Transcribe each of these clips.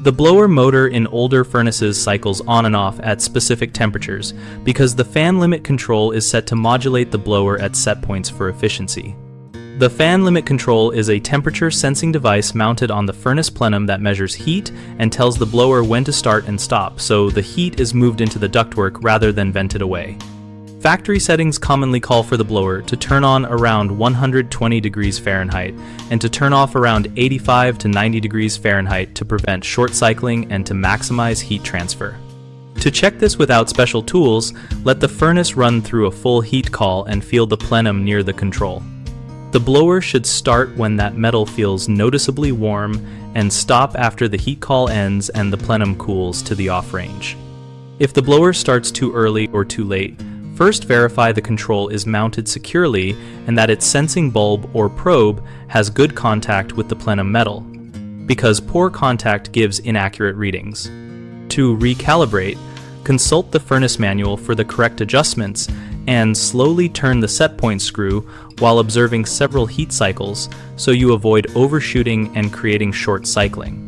The blower motor in older furnaces cycles on and off at specific temperatures because the fan limit control is set to modulate the blower at set points for efficiency. The fan limit control is a temperature sensing device mounted on the furnace plenum that measures heat and tells the blower when to start and stop, so the heat is moved into the ductwork rather than vented away. Factory settings commonly call for the blower to turn on around 120 degrees Fahrenheit and to turn off around 85 to 90 degrees Fahrenheit to prevent short cycling and to maximize heat transfer. To check this without special tools, let the furnace run through a full heat call and feel the plenum near the control. The blower should start when that metal feels noticeably warm and stop after the heat call ends and the plenum cools to the off range. If the blower starts too early or too late, first verify the control is mounted securely and that its sensing bulb or probe has good contact with the plenum metal, because poor contact gives inaccurate readings. To recalibrate, consult the furnace manual for the correct adjustments and slowly turn the set point screw while observing several heat cycles so you avoid overshooting and creating short cycling.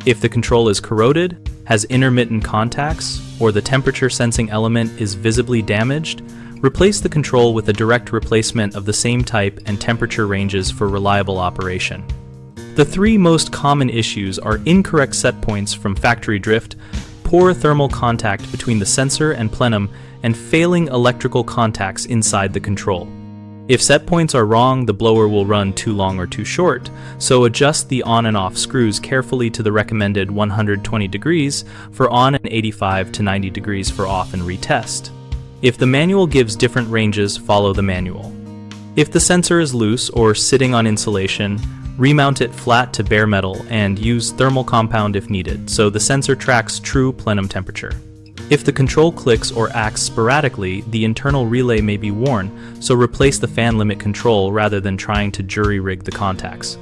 If the control is corroded, has intermittent contacts, or the temperature sensing element is visibly damaged, replace the control with a direct replacement of the same type and temperature ranges for reliable operation. The three most common issues are incorrect set points from factory drift, poor thermal contact between the sensor and plenum, and failing electrical contacts inside the control. If set points are wrong, the blower will run too long or too short, so adjust the on and off screws carefully to the recommended 120 degrees for on and 85 to 90 degrees for off and retest. If the manual gives different ranges, follow the manual. If the sensor is loose or sitting on insulation, remount it flat to bare metal and use thermal compound if needed, so the sensor tracks true plenum temperature. If the control clicks or acts sporadically, the internal relay may be worn, so replace the fan limit control rather than trying to jury-rig the contacts.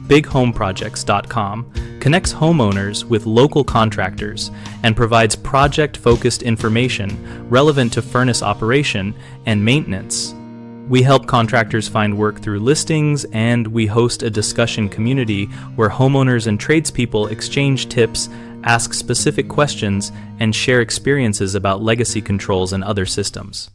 BigHomeProjects.com connects homeowners with local contractors and provides project-focused information relevant to furnace operation and maintenance. We help contractors find work through listings, and we host a discussion community where homeowners and tradespeople exchange tips, ask specific questions, and share experiences about legacy controls and other systems.